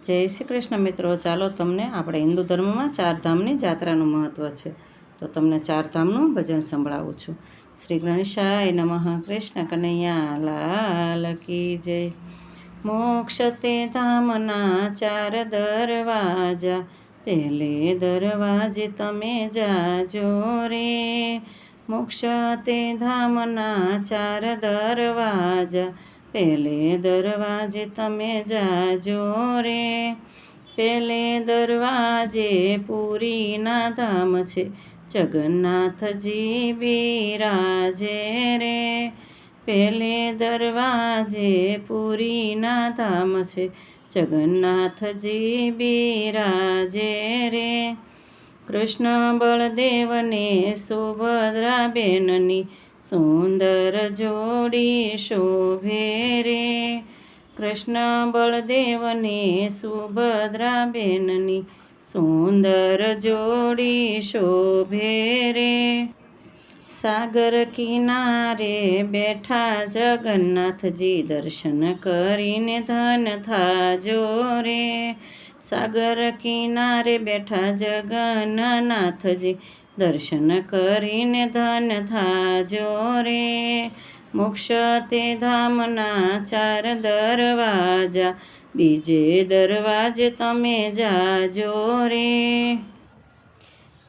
જય શ્રી કૃષ્ણ મિત્રો, ચાલો તમને આપણે હિન્દુ ધર્મમાં ચારધામની જાત્રાનું મહત્ત્વ છે તો તમને ચારધામનું ભજન સંભળાવું છું. શ્રી ગણેશાય નમઃ. કૃષ્ણ કનૈયા લાલ કી જય. મોક્ષ તે ધામના ચાર દરવાજા, પહેલે દરવાજે તમે જાજો રે. મોક્ષ તે ધામના ચાર દરવાજા, પહેલે દરવાજે તમે જાજો રે. પહેલે દરવાજે પુરીના ધામ છે, જગન્નાથજી બિરાજે રે. પહેલે દરવાજે પુરીના ધામ છે, જગન્નાથજી બિરાજે રે. કૃષ્ણ બળદેવને સુભદ્રા બેનની સુંદર જોડી શોભે રે. કૃષ્ણ બળદેવને સુભદ્રા બેનની સુંદર જોડી શોભે રે. સાગર કિનારે બેઠા જગન્નાથજી, દર્શન કરીને ધન થાજો રે. સાગર કિનારે બેઠા જગન્નાથજી, દર્શન કરીને ધન થાજો રે. મોક્ષ તે ધામના ચાર દરવાજા, બીજે દરવાજે તમે જાજો રે.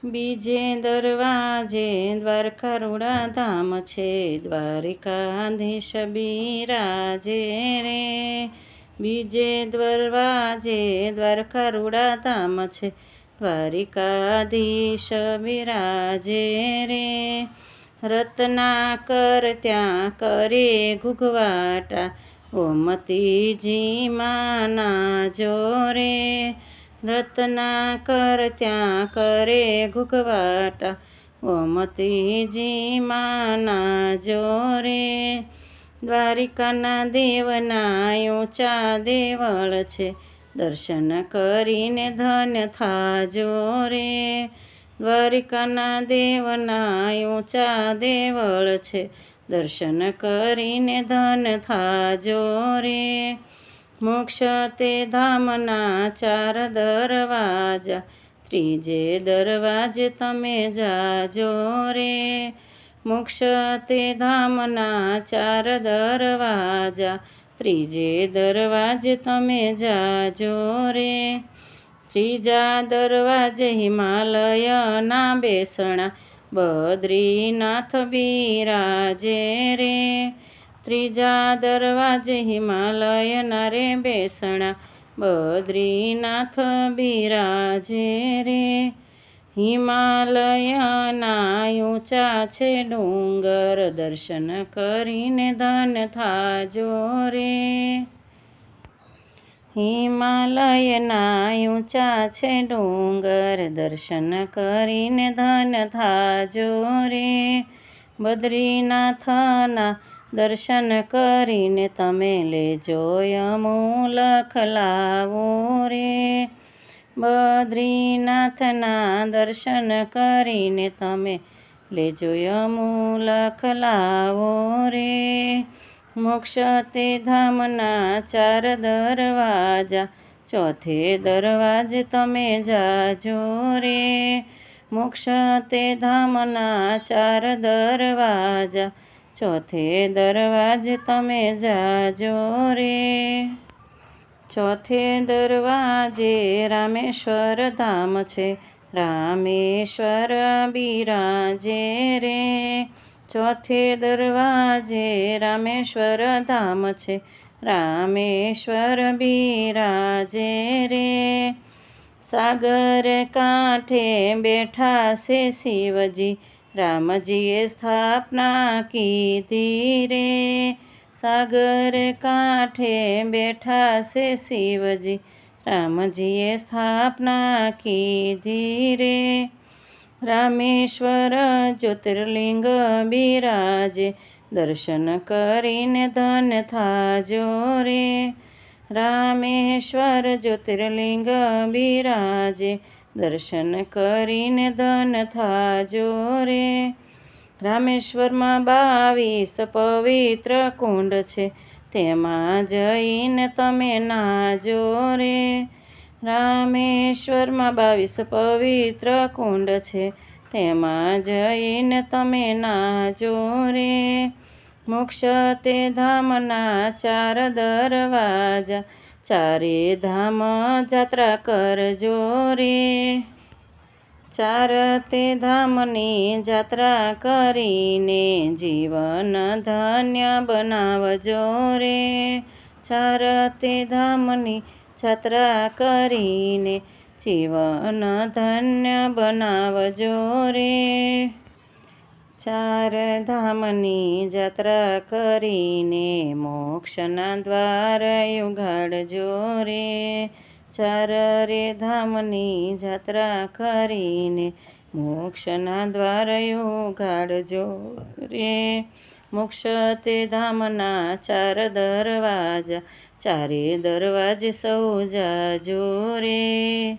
બીજે દરવાજે દ્વારકારૂડા ધામ છે, દ્વારિકાધીશ બિરાજે રે. બીજે દરવાજે દ્વારકારૂડા ધામ છે, દ્વારિકાધીશ બિરાજે રે. રત્નાકર ત્યાં કરે ઘૂઘવાટા, ગોમતીજી માના જોરે. રત્નાકર ત્યાં કરે ઘૂઘવાટા, ગોમતીજી માના જોરે. દ્વારિકાના દેવના ઊંચા દેવળ છે, દર્શન કરીને ધન્ય થાજો રે. દ્વારિકાના દેવના ઊંચા દેવળ છે, દર્શન કરીને ધન થાજો રે. મોક્ષ તે ધામના ચાર દરવાજા, ત્રીજે દરવાજે તમે જાજો રે. મોક્ષ તે ધામના ચાર દરવાજા, ત્રીજે દરવાજે તમે જાજો રે. ત્રીજા દરવાજે હિમાલયના બેસણા, બદ્રીનાથ બિરાજે રે. ત્રીજા દરવાજે હિમાલયના રે બેસણા, બદ્રીનાથ બિરાજે રે. હિમાલયના ઊંચા છે ડુંગર, દર્શન કરીને ધન થાજો રે. હિમાલયના ઊંચા છે ડુંગર, દર્શન કરીને ધન થાજો રે. બદ્રીનાથના દર્શન કરીને તમે લેજો અમૂલક લાવો રે. બદ્રીનાથના દર્શન કરીને તમે લેજો અમૂલક લાવો રે. મોક્ષ તે ધામના ચાર દરવાજા, ચોથે દરવાજે તમે જાજો રે. મોક્ષ તે ધામના ચાર દરવાજા, ચોથે દરવાજે તમે જાજો રે. ચોથે દરવાજે રામેશ્વર ધામ છે, રામેશ્વર બિરાજે રે. ચોથે દરવાજે રામેશ્વર ધામ છે, રામેશ્વર બિરાજે રે. સાગર કાંઠે બેઠા છે શિવજી, રામજીએ સ્થાપના કીધી રે. સાગર કાંઠે બેઠા છે શિવજી, રામજીએ સ્થાપના કીધી રે. રામેશ્વર જ્યોતિર્લિંગ બિરાજે, દર્શન કરીને ધન થાજો રે. રામેશ્વર જ્યોતિર્લિંગ બિરાજે, દર્શન કરીને ધન થાજો રે. રામેશ્વરમાં 22 પવિત્ર કુંડ છે, તેમાં જઈને તમે નાજો રે. રામેશ્વરમાં 22 પવિત્ર કુંડ છે, તેમાં જઈને તમે નાહજો રે. મોક્ષ તે ધામના 4 દરવાજા, 4 ધામ જાત્રા કરજો રે. 4 તે ધામની જાત્રા કરીને જીવન ધન્ય બનાવજો રે. 4 તે ધામની જાત્રા કરીને જીવન ધન્ય બનાવજો રે. 4 ધામની જાત્રા કરીને મોક્ષના દ્વાર ઉઘાડજો રે. 4 ધામની જાત્રા કરીને મોક્ષના દ્વાર ઉઘાડજો રે. મોક્ષ તે ધામના 4 દરવાજા, 4 દરવાજે સૌ જાજો રે.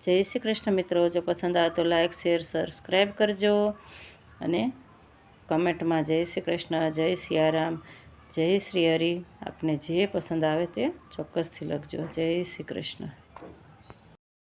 જય શ્રી કૃષ્ણ મિત્રો. જો પસંદ આવે તો લાઈક, શેર, સબસ્ક્રાઈબ કરજો અને કમેન્ટમાં જય શ્રી કૃષ્ણ, જય સિયારામ, જય શ્રી હરિ આપને જે પસંદ આવે તે ચોક્કસથી લખજો. જય શ્રી કૃષ્ણ.